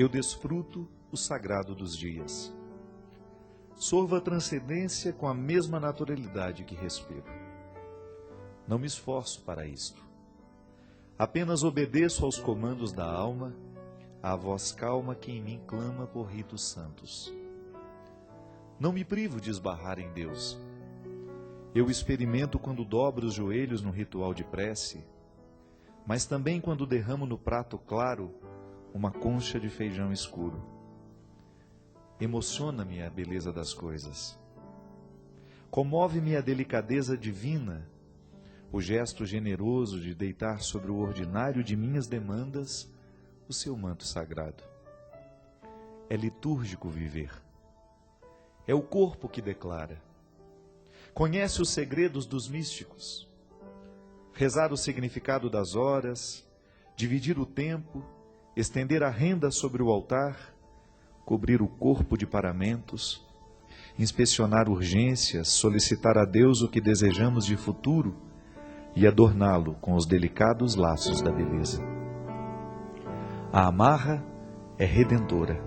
eu desfruto o sagrado dos dias. Sorvo a transcendência com a mesma naturalidade que respiro. Não me esforço para isto. Apenas obedeço aos comandos da alma, à voz calma que em mim clama por ritos santos. Não me privo de esbarrar em Deus. Eu experimento quando dobro os joelhos no ritual de prece, mas também quando derramo no prato claro uma concha de feijão escuro. Emociona-me a beleza das coisas. Comove-me a delicadeza divina, o gesto generoso de deitar sobre o ordinário de minhas demandas o seu manto sagrado. É litúrgico viver. É o corpo que declara. Conhece os segredos dos místicos. Rezar o significado das horas, dividir o tempo, estender a renda sobre o altar, cobrir o corpo de paramentos, inspecionar urgências, solicitar a Deus o que desejamos de futuro e adorná-lo com os delicados laços da beleza. A amarra é redentora.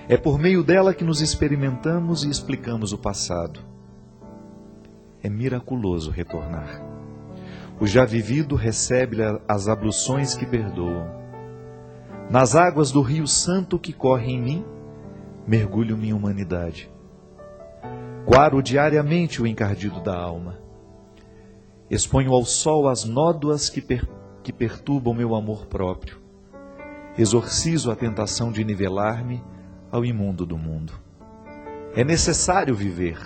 É por meio dela que nos experimentamos e explicamos o passado. É miraculoso retornar. O já vivido recebe as abluções que perdoam. Nas águas do Rio Santo que corre em mim, mergulho minha humanidade. Guaro diariamente o encardido da alma. Exponho ao sol as nódoas que perturbam meu amor próprio. Exorcizo a tentação de nivelar-me ao imundo do mundo. É necessário viver.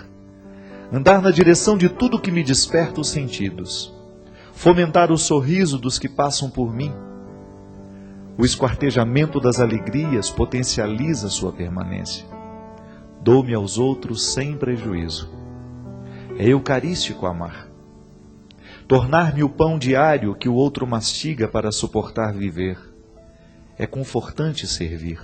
Andar na direção de tudo que me desperta os sentidos. Fomentar o sorriso dos que passam por mim. O esquartejamento das alegrias potencializa sua permanência. Dou-me aos outros sem prejuízo. É eucarístico amar. Tornar-me o pão diário que o outro mastiga para suportar viver. É confortante servir.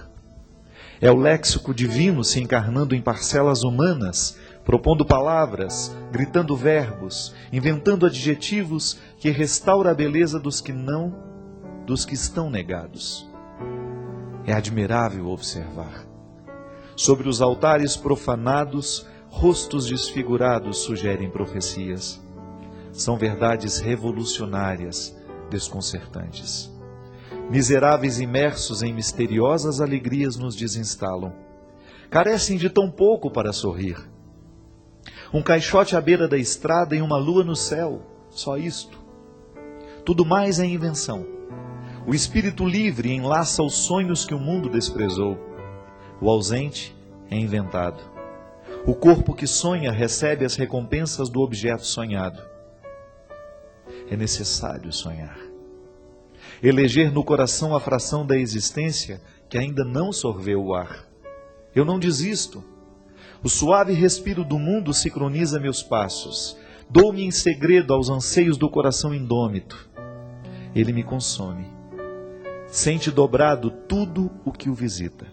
É o léxico divino se encarnando em parcelas humanas, propondo palavras, gritando verbos, inventando adjetivos que restaura a beleza dos que estão negados. É admirável observar. Sobre os altares profanados, rostos desfigurados sugerem profecias. São verdades revolucionárias, desconcertantes. Miseráveis imersos em misteriosas alegrias nos desinstalam. Carecem de tão pouco para sorrir. Um caixote à beira da estrada e uma lua no céu, só isto. Tudo mais é invenção. O espírito livre enlaça os sonhos que o mundo desprezou. O ausente é inventado. O corpo que sonha recebe as recompensas do objeto sonhado. É necessário sonhar. Eleger no coração a fração da existência que ainda não sorveu o ar. Eu não desisto. O suave respiro do mundo sincroniza meus passos. Dou-me em segredo aos anseios do coração indômito. Ele me consome. Sente dobrado tudo o que o visita.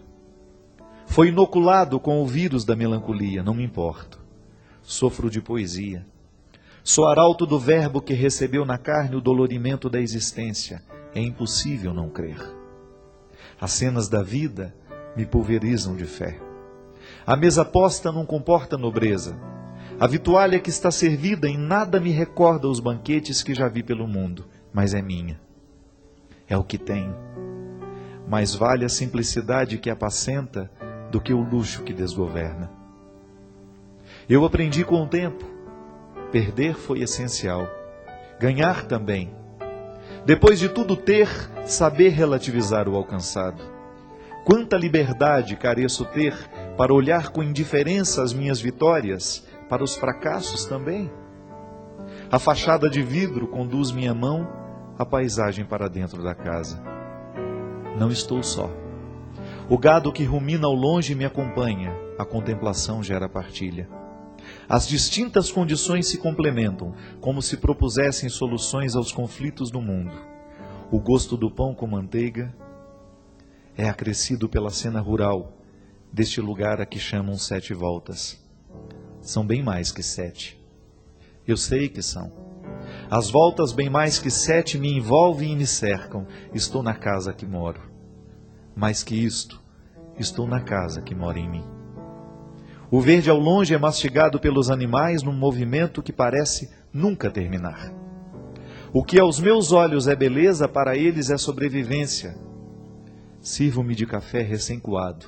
Foi inoculado com o vírus da melancolia, não me importo. Sofro de poesia. Sou arauto do verbo que recebeu na carne o dolorimento da existência. É impossível não crer. As cenas da vida me pulverizam de fé. A mesa posta não comporta nobreza. A vitualha que está servida em nada me recorda os banquetes que já vi pelo mundo, mas é minha. É o que tenho. Mais vale a simplicidade que apacenta do que o luxo que desgoverna. Eu aprendi com o tempo. Perder foi essencial. Ganhar também. Depois de tudo ter, saber relativizar o alcançado. Quanta liberdade careço ter para olhar com indiferença as minhas vitórias, para os fracassos também. A fachada de vidro conduz minha mão à paisagem para dentro da casa. Não estou só. O gado que rumina ao longe me acompanha, a contemplação gera partilha. As distintas condições se complementam, como se propusessem soluções aos conflitos do mundo. O gosto do pão com manteiga é acrescido pela cena rural deste lugar a que chamam 7 voltas. São bem mais que 7. Eu sei que são. As voltas bem mais que 7 me envolvem e me cercam. Estou na casa que moro. Mais que isto, estou na casa que mora em mim. O verde ao longe é mastigado pelos animais num movimento que parece nunca terminar. O que aos meus olhos é beleza, para eles é sobrevivência. Sirvo-me de café recém-coado.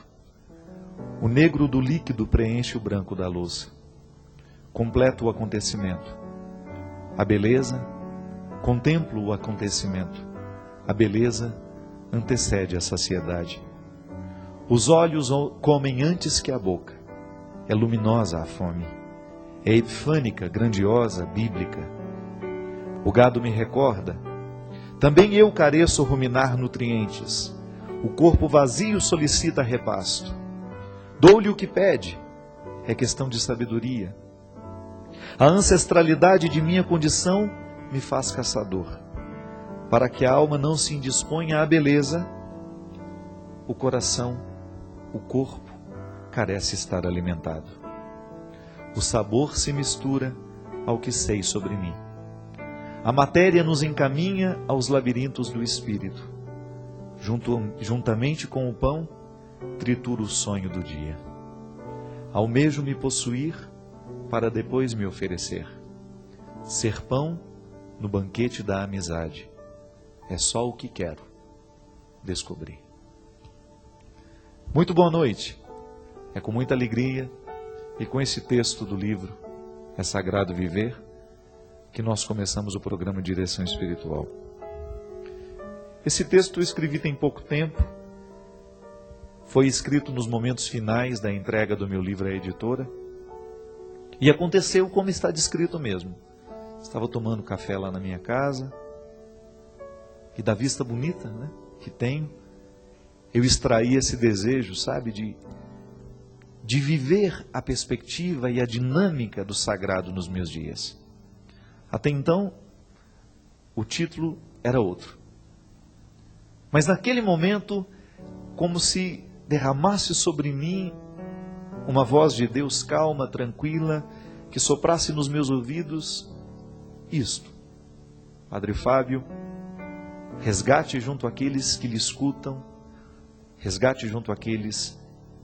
O negro do líquido preenche o branco da louça. Completo o acontecimento. A beleza, contemplo o acontecimento. A beleza antecede a saciedade. Os olhos comem antes que a boca. É luminosa a fome. É epifânica, grandiosa, bíblica. O gado me recorda. Também eu careço ruminar nutrientes. O corpo vazio solicita repasto. Dou-lhe o que pede. É questão de sabedoria. A ancestralidade de minha condição me faz caçador. Para que a alma não se indisponha à beleza, o coração, o corpo, carece estar alimentado. O sabor se mistura ao que sei sobre mim. A matéria nos encaminha aos labirintos do espírito. Juntamente com o pão, trituro o sonho do dia. Almejo me possuir para depois me oferecer. Ser pão no banquete da amizade. É só o que quero descobrir. Muito boa noite. É com muita alegria e com esse texto do livro É Sagrado Viver que nós começamos o programa Direção Espiritual. Esse texto eu escrevi tem pouco tempo. Foi escrito nos momentos finais da entrega do meu livro à editora. E aconteceu como está descrito mesmo. Estava tomando café lá na minha casa. E da vista bonita, né, que tenho, eu extraí esse desejo, sabe, de viver a perspectiva e a dinâmica do sagrado nos meus dias. Até então, o título era outro. Mas naquele momento, como se derramasse sobre mim uma voz de Deus calma, tranquila, que soprasse nos meus ouvidos isto: Padre Fábio, resgate junto àqueles que lhe escutam, resgate junto àqueles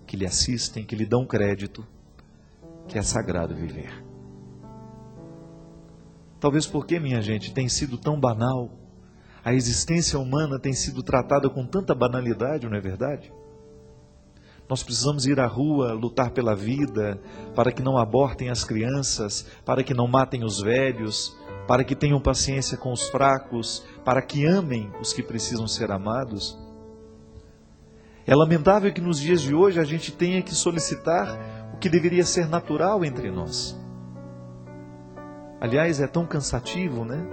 que lhe assistem, que lhe dão crédito, que é sagrado viver. Talvez porque, minha gente, tem sido tão banal, a existência humana tem sido tratada com tanta banalidade, não é verdade? Nós precisamos ir à rua, lutar pela vida, para que não abortem as crianças, para que não matem os velhos, para que tenham paciência com os fracos, para que amem os que precisam ser amados. É lamentável que nos dias de hoje a gente tenha que solicitar o que deveria ser natural entre nós. Aliás, é tão cansativo, né?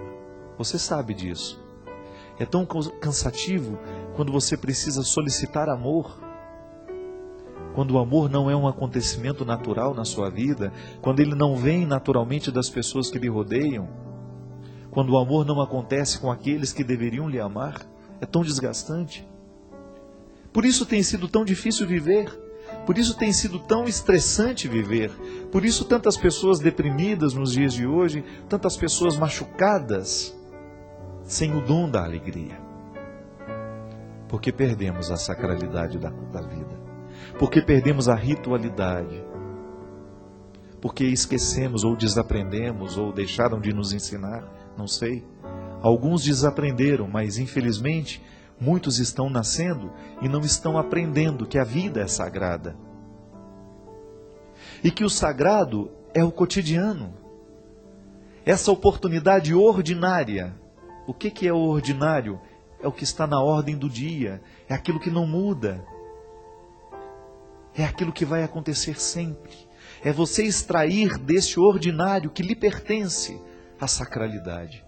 Você sabe disso. É tão cansativo quando você precisa solicitar amor. Quando o amor não é um acontecimento natural na sua vida, quando ele não vem naturalmente das pessoas que lhe rodeiam, quando o amor não acontece com aqueles que deveriam lhe amar, é tão desgastante. Por isso tem sido tão difícil viver, por isso tem sido tão estressante viver, por isso tantas pessoas deprimidas nos dias de hoje, tantas pessoas machucadas, sem o dom da alegria. Porque perdemos a sacralidade da vida, porque perdemos a ritualidade, porque esquecemos ou desaprendemos ou deixaram de nos ensinar, não sei. Alguns desaprenderam, mas infelizmente muitos estão nascendo e não estão aprendendo que a vida é sagrada. E que o sagrado é o cotidiano. Essa oportunidade ordinária. O que é o ordinário? É o que está na ordem do dia. É aquilo que não muda. É aquilo que vai acontecer sempre. É você extrair desse ordinário que lhe pertence a sacralidade.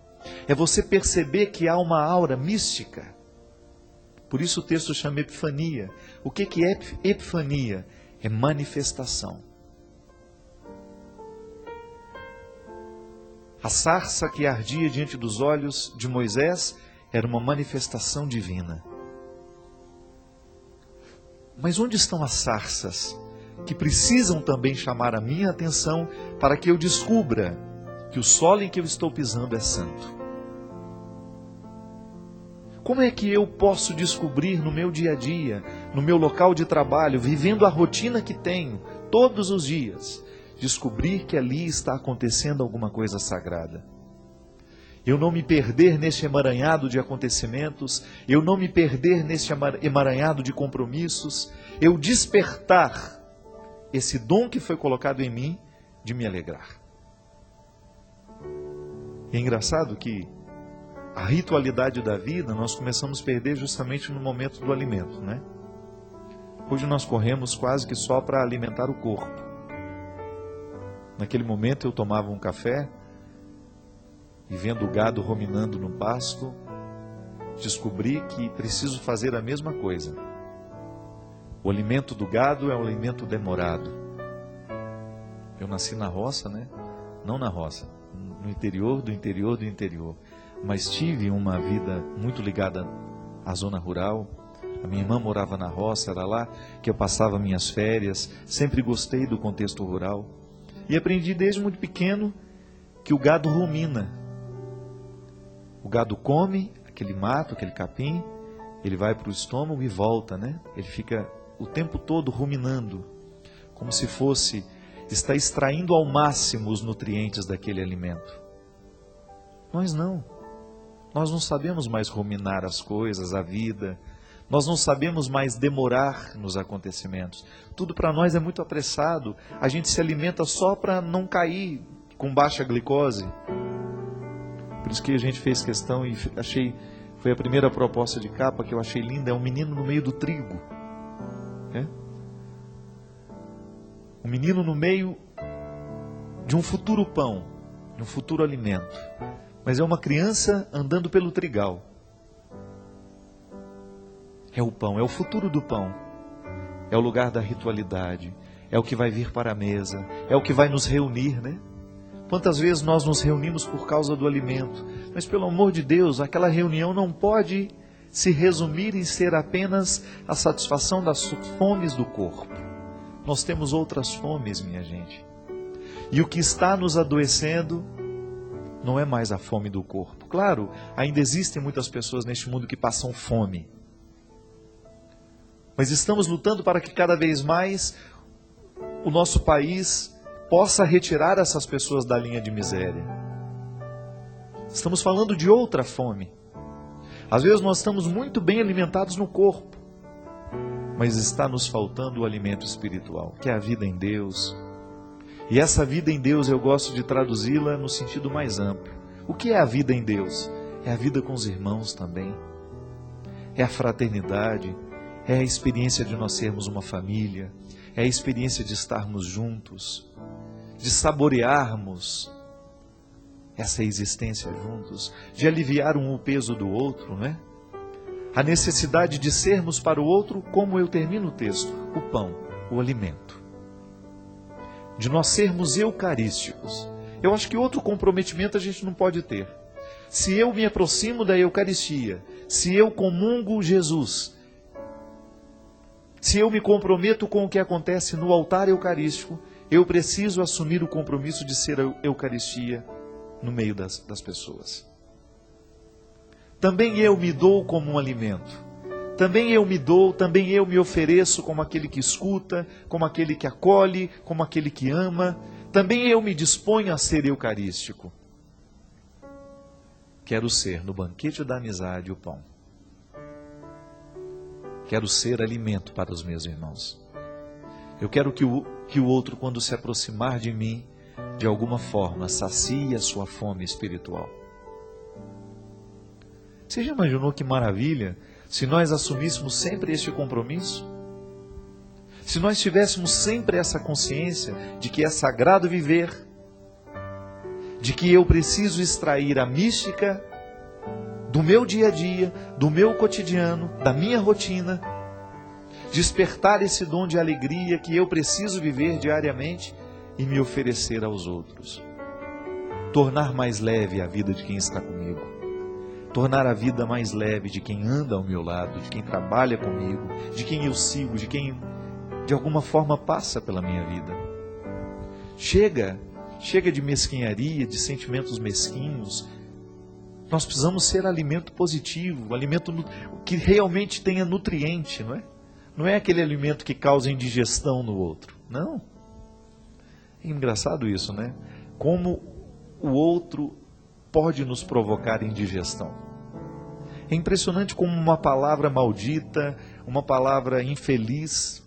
É você perceber que há uma aura mística. Por isso o texto chama epifania. O que é epifania? É manifestação. A sarça que ardia diante dos olhos de Moisés era uma manifestação divina. Mas onde estão as sarças que precisam também chamar a minha atenção para que eu descubra que o solo em que eu estou pisando é santo? Como é que eu posso descobrir no meu dia a dia, no meu local de trabalho, vivendo a rotina que tenho todos os dias, descobrir que ali está acontecendo alguma coisa sagrada? Eu não me perder neste emaranhado de acontecimentos, eu não me perder neste emaranhado de compromissos, eu despertar esse dom que foi colocado em mim de me alegrar. E é engraçado que a ritualidade da vida nós começamos a perder justamente no momento do alimento, né? Hoje nós corremos quase que só para alimentar o corpo. Naquele momento eu tomava um café e, vendo o gado ruminando no pasto, descobri que preciso fazer a mesma coisa. O alimento do gado é um alimento demorado. Eu nasci na roça, né? Não na roça, no interior do interior do interior. Mas tive uma vida muito ligada à zona rural. A minha irmã morava na roça, era lá que eu passava minhas férias. Sempre gostei do contexto rural. E aprendi desde muito pequeno que o gado rumina. O gado come aquele mato, aquele capim, ele vai para o estômago e volta, né? Ele fica o tempo todo ruminando, como se fosse, está extraindo ao máximo os nutrientes daquele alimento. Nós não. Nós não sabemos mais ruminar as coisas, a vida. Nós não sabemos mais demorar nos acontecimentos. Tudo para nós é muito apressado. A gente se alimenta só para não cair com baixa glicose. Por isso que a gente fez questão e achei, foi a primeira proposta de capa que eu achei linda, é um menino no meio do trigo. É? Um menino no meio de um futuro pão, de um futuro alimento. Mas é uma criança andando pelo trigal. É o pão, é o futuro do pão. É o lugar da ritualidade. É o que vai vir para a mesa. É o que vai nos reunir, né? Quantas vezes nós nos reunimos por causa do alimento? Mas pelo amor de Deus, aquela reunião não pode se resumir em ser apenas a satisfação das fomes do corpo. Nós temos outras fomes, minha gente. E o que está nos adoecendo não é mais a fome do corpo. Claro, ainda existem muitas pessoas neste mundo que passam fome. Mas estamos lutando para que cada vez mais o nosso país possa retirar essas pessoas da linha de miséria. Estamos falando de outra fome. Às vezes nós estamos muito bem alimentados no corpo, mas está nos faltando o alimento espiritual, que é a vida em Deus. E essa vida em Deus eu gosto de traduzi-la no sentido mais amplo. O que é a vida em Deus? É a vida com os irmãos também. É a fraternidade, é a experiência de nós sermos uma família, é a experiência de estarmos juntos, de saborearmos essa existência juntos, de aliviar um o peso do outro, não é? A necessidade de sermos para o outro, como eu termino o texto, o pão, o alimento. De nós sermos eucarísticos. Eu acho que outro comprometimento a gente não pode ter. Se eu me aproximo da Eucaristia, se eu comungo Jesus, se eu me comprometo com o que acontece no altar eucarístico, eu preciso assumir o compromisso de ser a Eucaristia no meio das pessoas. Também eu me dou como um alimento. Também eu me dou, também eu me ofereço como aquele que escuta, como aquele que acolhe, como aquele que ama. Também eu me disponho a ser eucarístico. Quero ser, no banquete da amizade, o pão. Quero ser alimento para os meus irmãos. Eu quero que o outro, quando se aproximar de mim, de alguma forma, sacie a sua fome espiritual. Você já imaginou que maravilha se nós assumíssemos sempre este compromisso? Se nós tivéssemos sempre essa consciência de que é sagrado viver, de que eu preciso extrair a mística do meu dia a dia, do meu cotidiano, da minha rotina, despertar esse dom de alegria que eu preciso viver diariamente e me oferecer aos outros. Tornar mais leve a vida de quem está comigo. Tornar a vida mais leve de quem anda ao meu lado, de quem trabalha comigo, de quem eu sigo, de quem de alguma forma passa pela minha vida. Chega de mesquinharia, de sentimentos mesquinhos, Nós precisamos ser alimento positivo, alimento que realmente tenha nutriente, não é? Não é aquele alimento que causa indigestão no outro, não. É engraçado isso, né? Como o outro pode nos provocar indigestão. É impressionante como uma palavra maldita, uma palavra infeliz,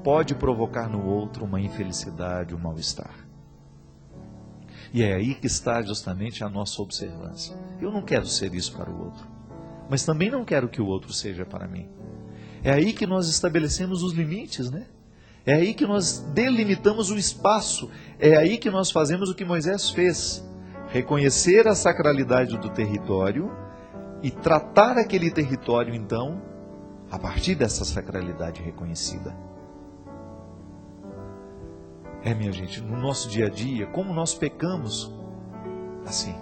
pode provocar no outro uma infelicidade, um mal-estar. E é aí que está justamente a nossa observância. Eu não quero ser isso para o outro, mas também não quero que o outro seja para mim. É aí que nós estabelecemos os limites, né? É aí que nós delimitamos o espaço. É aí que nós fazemos o que Moisés fez. Reconhecer a sacralidade do território e tratar aquele território, então, a partir dessa sacralidade reconhecida. Minha gente, no nosso dia a dia, como nós pecamos assim.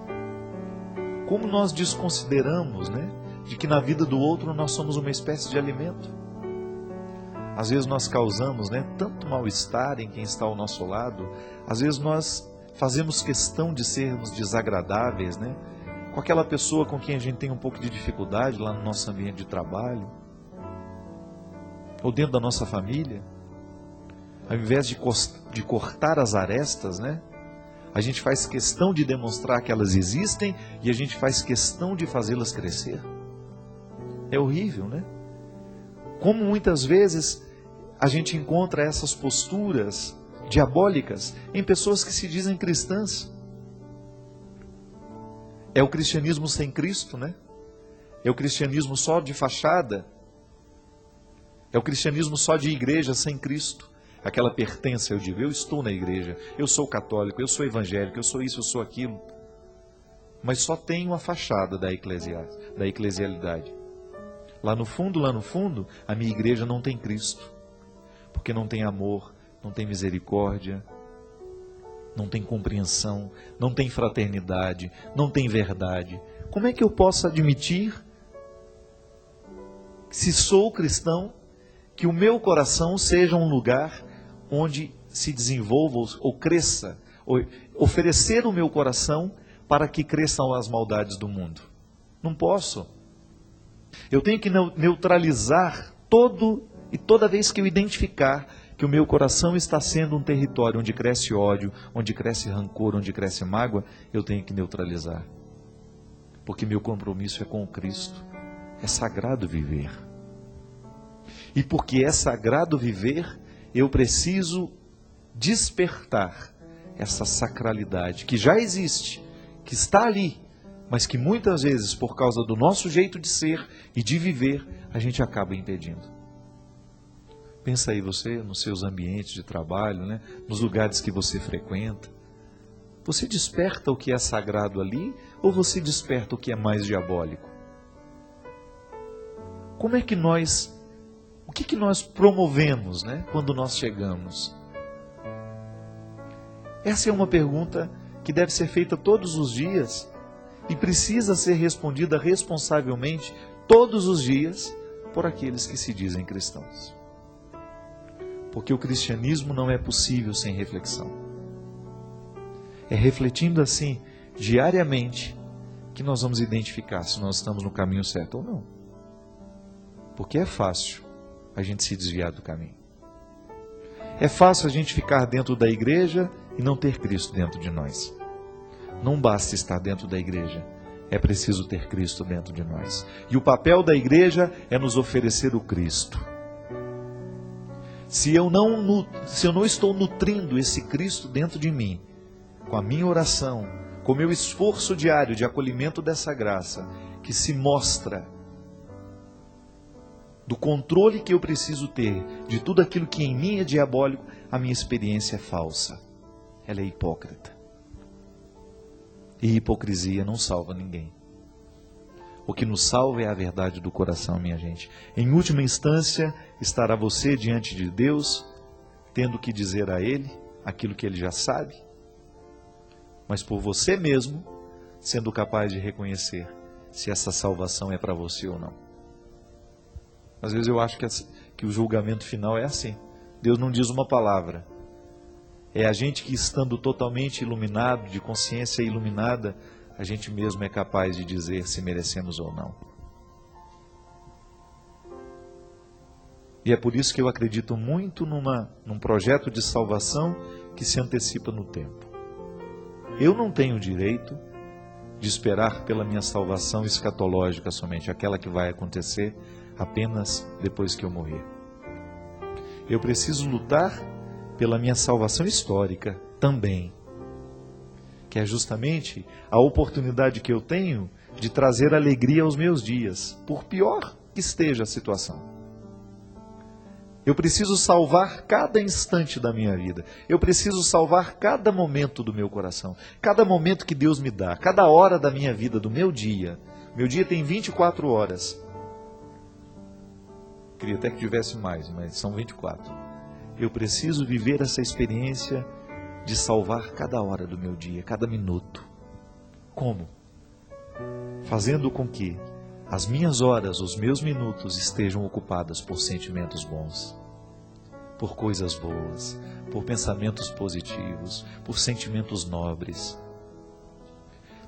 Como nós desconsideramos, né, de que na vida do outro nós somos uma espécie de alimento. Às vezes nós causamos, né, tanto mal-estar em quem está ao nosso lado. Às vezes nós fazemos questão de sermos desagradáveis, né, com aquela pessoa com quem a gente tem um pouco de dificuldade lá no nosso ambiente de trabalho, ou dentro da nossa família. Ao invés de cortar as arestas, né, a gente faz questão de demonstrar que elas existem e a gente faz questão de fazê-las crescer. É horrível, né? Como muitas vezes a gente encontra essas posturas diabólicas em pessoas que se dizem cristãs. É o cristianismo sem Cristo, né? É o cristianismo só de fachada. É o cristianismo só de igreja sem Cristo. Aquela pertença, eu digo, eu estou na igreja, eu sou católico, eu sou evangélico, eu sou isso, eu sou aquilo. Mas só tenho a fachada da eclesialidade. Lá no fundo, a minha igreja não tem Cristo. Porque não tem amor, não tem misericórdia, não tem compreensão, não tem fraternidade, não tem verdade. Como é que eu posso admitir, se sou cristão, que o meu coração seja um lugar onde se desenvolva ou cresça, ou oferecer o meu coração para que cresçam as maldades do mundo? Não posso. Eu tenho que neutralizar toda vez que eu identificar que o meu coração está sendo um território onde cresce ódio, onde cresce rancor, onde cresce mágoa, eu tenho que neutralizar. Porque meu compromisso é com o Cristo. É sagrado viver. E porque é sagrado viver, eu preciso despertar essa sacralidade que já existe, que está ali, mas que muitas vezes, por causa do nosso jeito de ser e de viver, a gente acaba impedindo. Pensa aí você, nos seus ambientes de trabalho, né? Nos lugares que você frequenta. Você desperta o que é sagrado ali ou você desperta o que é mais diabólico? Como é que o que nós promovemos, né, quando nós chegamos? Essa é uma pergunta que deve ser feita todos os dias e precisa ser respondida responsavelmente todos os dias por aqueles que se dizem cristãos. Porque o cristianismo não é possível sem reflexão. É refletindo assim, diariamente, que nós vamos identificar se nós estamos no caminho certo ou não. Porque é fácil a gente se desviar do caminho. É fácil a gente ficar dentro da igreja e não ter Cristo dentro de nós. Não basta estar dentro da igreja, é preciso ter Cristo dentro de nós. E o papel da igreja é nos oferecer o Cristo. Se eu não estou nutrindo esse Cristo dentro de mim, com a minha oração, com o meu esforço diário de acolhimento dessa graça, que se mostra do controle que eu preciso ter de tudo aquilo que em mim é diabólico, a minha experiência é falsa. Ela é hipócrita. E hipocrisia não salva ninguém. O que nos salva é a verdade do coração, minha gente. Em última instância, estará você diante de Deus, tendo que dizer a Ele aquilo que Ele já sabe, mas por você mesmo, sendo capaz de reconhecer se essa salvação é para você ou não. Às vezes eu acho que o julgamento final é assim. Deus não diz uma palavra. É a gente que, estando totalmente iluminado, de consciência iluminada, a gente mesmo é capaz de dizer se merecemos ou não. E é por isso que eu acredito muito num projeto de salvação que se antecipa no tempo. Eu não tenho direito de esperar pela minha salvação escatológica somente, aquela que vai acontecer apenas depois que eu morrer. Eu preciso lutar pela minha salvação histórica também, que é justamente a oportunidade que eu tenho de trazer alegria aos meus dias, por pior que esteja a situação. Eu preciso salvar cada instante da minha vida. Eu preciso salvar cada momento do meu coração. Cada momento que Deus me dá. Cada hora da minha vida, do meu dia. Meu dia tem 24 horas. Queria até que tivesse mais, mas são 24. Eu preciso viver essa experiência de salvar cada hora do meu dia, cada minuto. Como? Fazendo com que as minhas horas, os meus minutos estejam ocupados por sentimentos bons, por coisas boas, por pensamentos positivos, por sentimentos nobres.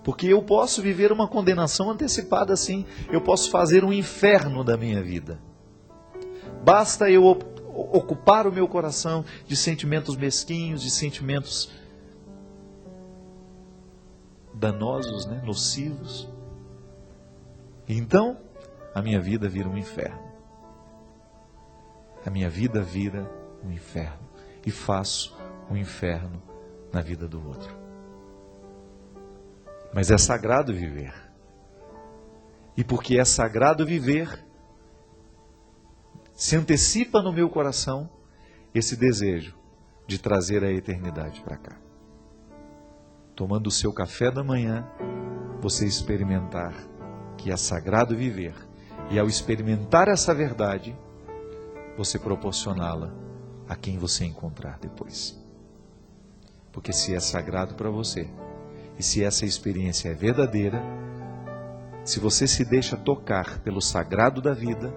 Porque eu posso viver uma condenação antecipada assim, eu posso fazer um inferno da minha vida. Basta eu ocupar o meu coração de sentimentos mesquinhos, de sentimentos danosos, nocivos. E então, a minha vida vira um inferno. A minha vida vira um inferno. E faço um inferno na vida do outro. Mas é sagrado viver. E porque é sagrado viver, se antecipa no meu coração esse desejo de trazer a eternidade para cá. Tomando o seu café da manhã, você experimentar que é sagrado viver. E ao experimentar essa verdade, você proporcioná-la a quem você encontrar depois. Porque se é sagrado para você, e se essa experiência é verdadeira, se você se deixa tocar pelo sagrado da vida,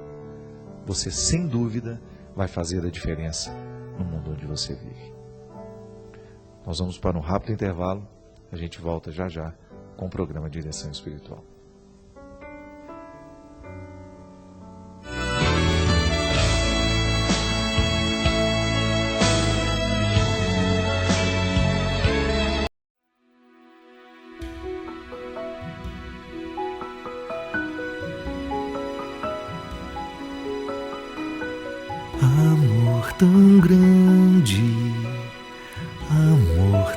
você sem dúvida vai fazer a diferença no mundo onde você vive. Nós vamos para um rápido intervalo, a gente volta já já com o programa Direção Espiritual. Amor tão grande